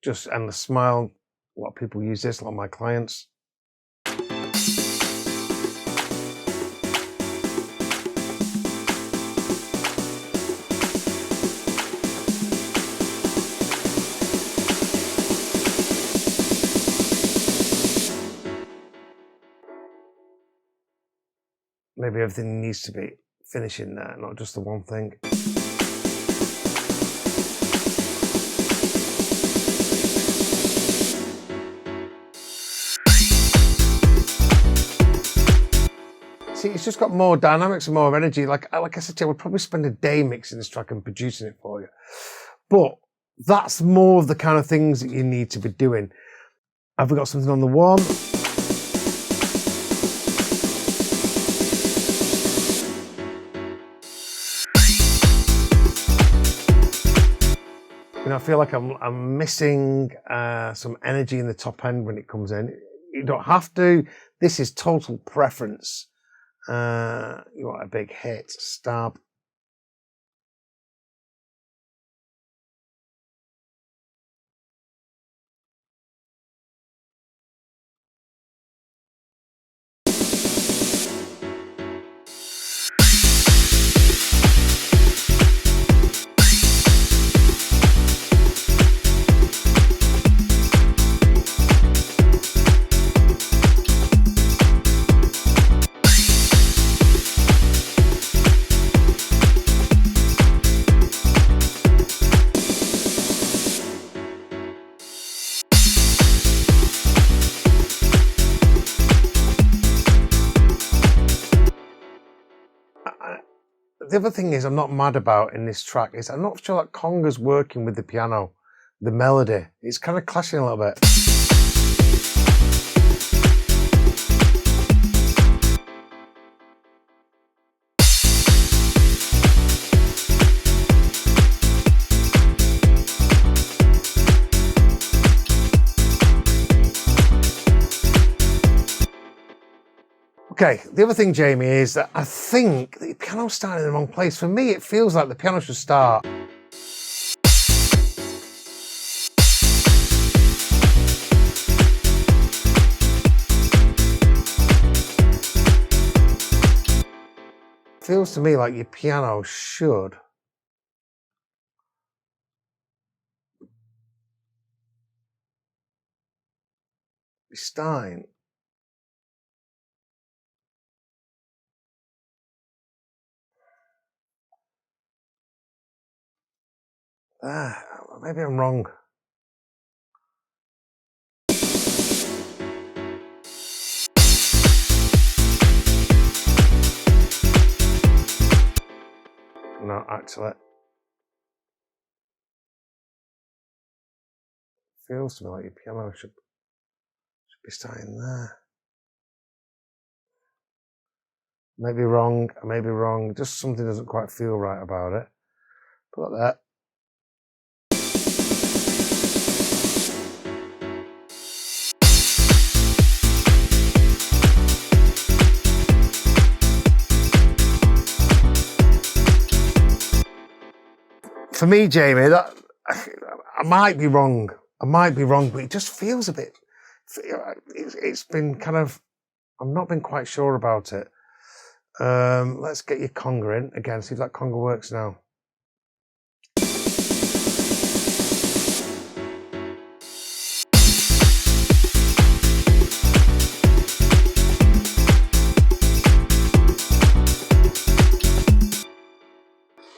Just Endless Smile. A lot of people use this, a lot of my clients. Maybe everything needs to be finishing there, not just the one thing. See, it's just got more dynamics and more energy. Like I said to you, I would probably spend a day mixing this track and producing it for you. But that's more of the kind of things that you need to be doing. Have we got something on the one? You know, I feel like I'm missing some energy in the top end when it comes in. You don't have to. This is total preference. You want a big hit, stab. the other thing is I'm not mad about in this track is I'm not sure that conga's working with the piano, the melody. It's kind of clashing a little bit. Okay, the other thing, Jamie, is that I think the piano's starting in the wrong place. For me, it feels like the piano should start. Feels to me like your piano should be starting. Maybe I'm wrong. No, actually. Feels to me like your piano should be starting there. Maybe wrong, I may be wrong. Just something doesn't quite feel right about it. Put that. For me, Jamie, that I might be wrong. But it just feels a bit. It's been kind of. I've not been quite sure about it. Let's get your conga in again. See if that conga works now.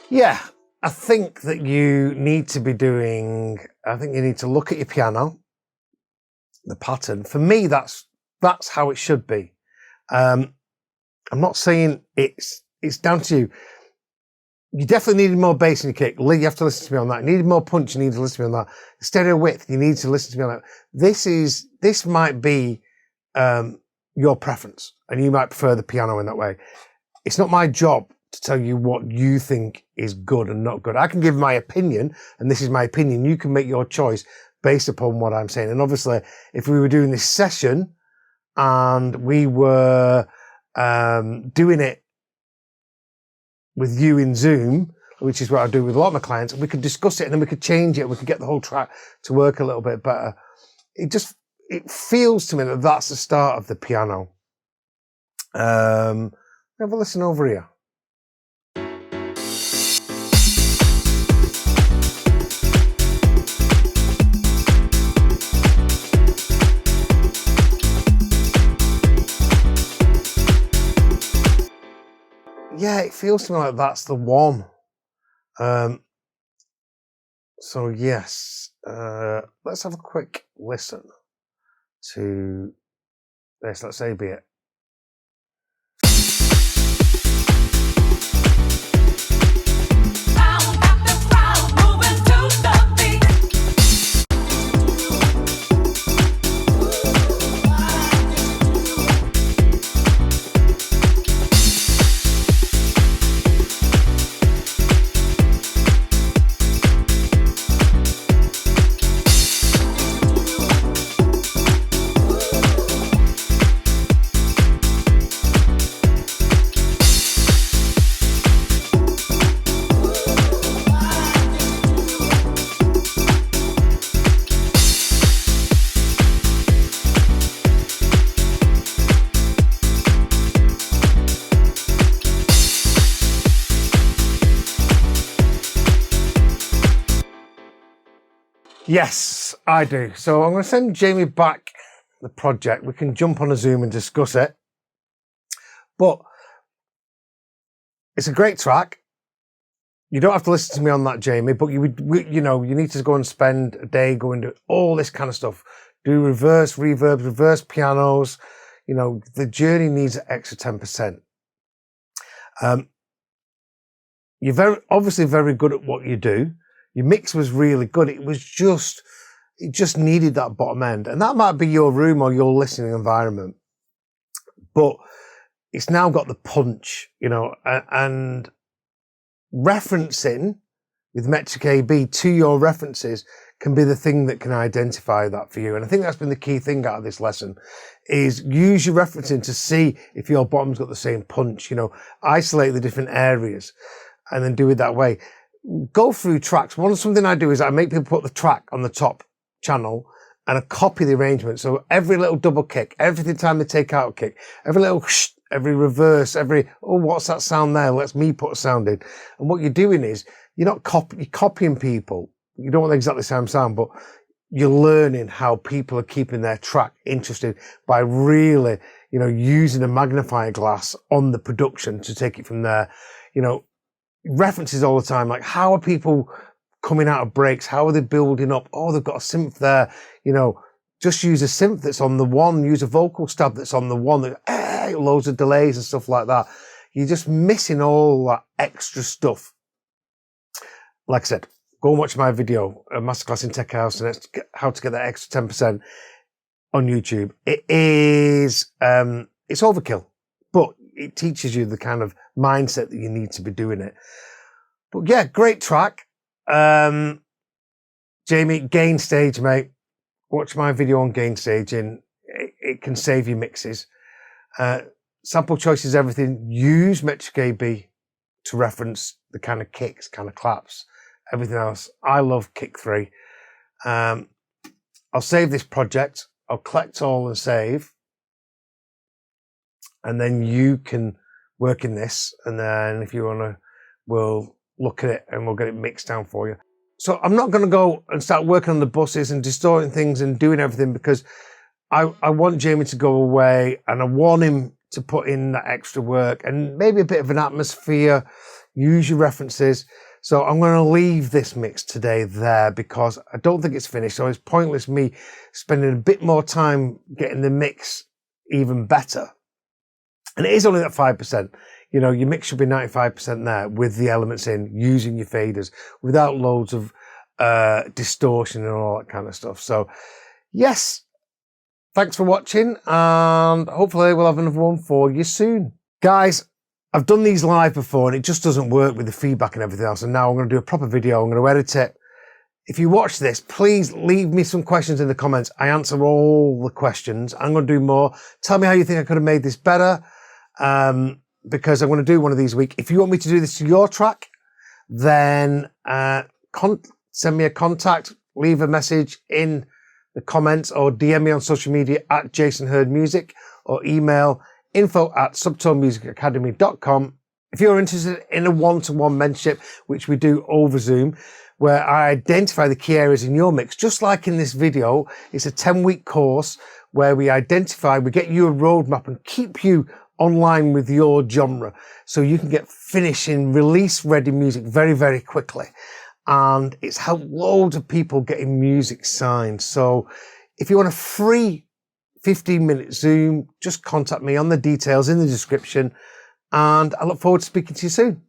Yeah. I think that you need to be doing. I think you need to look at your piano, the pattern. For me, that's how it should be. I'm not saying it's down to you. You definitely needed more bass in your kick. Lee, you have to listen to me on that. You needed more punch. You need to listen to me on that. Stereo width. You need to listen to me on that. This might be your preference, and you might prefer the piano in that way. It's not my job to tell you what you think is good and not good. I can give my opinion, and this is my opinion. You can make your choice based upon what I'm saying. And obviously, if we were doing this session and we were doing it with you in Zoom, which is what I do with a lot of my clients, we could discuss it and then we could change it. We could get the whole track to work a little bit better. It feels to me that that's the start of the piano. Have a listen over here. Yeah, it feels to me like that's the one. So yes, let's have a quick listen to this. Let's A B it. Yes, I do. So I'm going to send Jamie back the project. We can jump on a Zoom and discuss it. But it's a great track. You don't have to listen to me on that, Jamie, but you need to go and spend a day going to all this kind of stuff. Do reverse reverbs, reverse pianos. The journey needs an extra 10%. You're obviously very good at what you do. Your mix was really good. It just needed that bottom end. And that might be your room or your listening environment. But it's now got the punch, and referencing with Metric AB to your references can be the thing that can identify that for you. And I think that's been the key thing out of this lesson is use your referencing to see if your bottom's got the same punch, isolate the different areas and then do it that way. Go through tracks. Something I do is I make people put the track on the top channel and I copy the arrangement. So every little double kick, every time they take out a kick, every little every reverse, what's that sound there? Let's me put a sound in. And what you're doing is you're copying people. You don't want exactly the same sound, but you're learning how people are keeping their track interesting by really, using a magnifying glass on the production to take it from there. References all the time, like how are people coming out of breaks? How are they building up? Oh, they've got a synth there. Just use a synth that's on the one, use a vocal stab that's on the one, loads of delays and stuff like that. You're just missing all that extra stuff. Like I said, go and watch my video, a masterclass in tech house and how to get that extra 10% on YouTube. It is, it's overkill, but it teaches you the kind of mindset that you need to be doing it. But yeah, great track. Jamie, gain stage, mate. Watch my video on gain staging. It can save you mixes. Sample choice is everything. Use Metric AB to reference the kind of kicks, kind of claps, everything else. I love kick 3. I'll save this project. I'll collect all and save. And then you can work in this. And then if you want to, we'll look at it and we'll get it mixed down for you. So I'm not going to go and start working on the buses and distorting things and doing everything because I want Jamie to go away and I want him to put in that extra work and maybe a bit of an atmosphere, use your references. So I'm going to leave this mix today there because I don't think it's finished. So it's pointless me spending a bit more time getting the mix even better. And it is only that 5%. Your mix should be 95% there with the elements in, using your faders without loads of distortion and all that kind of stuff. So yes, thanks for watching and hopefully we'll have another one for you soon. Guys, I've done these live before and it just doesn't work with the feedback and everything else. And now I'm going to do a proper video. I'm going to edit it. If you watch this, please leave me some questions in the comments. I answer all the questions. I'm going to do more. Tell me how you think I could have made this better. Because I'm going to do one of these a week. If you want me to do this to your track, then send me a contact, leave a message in the comments or DM me on social media at Jason Hurd Music or email info@subtonemusicacademy.com. If you're interested in a one-to-one mentorship, which we do over Zoom, where I identify the key areas in your mix, just like in this video, it's a 10-week course where we get you a roadmap and keep you online with your genre so you can get finishing release ready music very, very quickly. And it's helped loads of people getting music signed. So if you want a free 15-minute Zoom, just contact me on the details in the description and I look forward to speaking to you soon.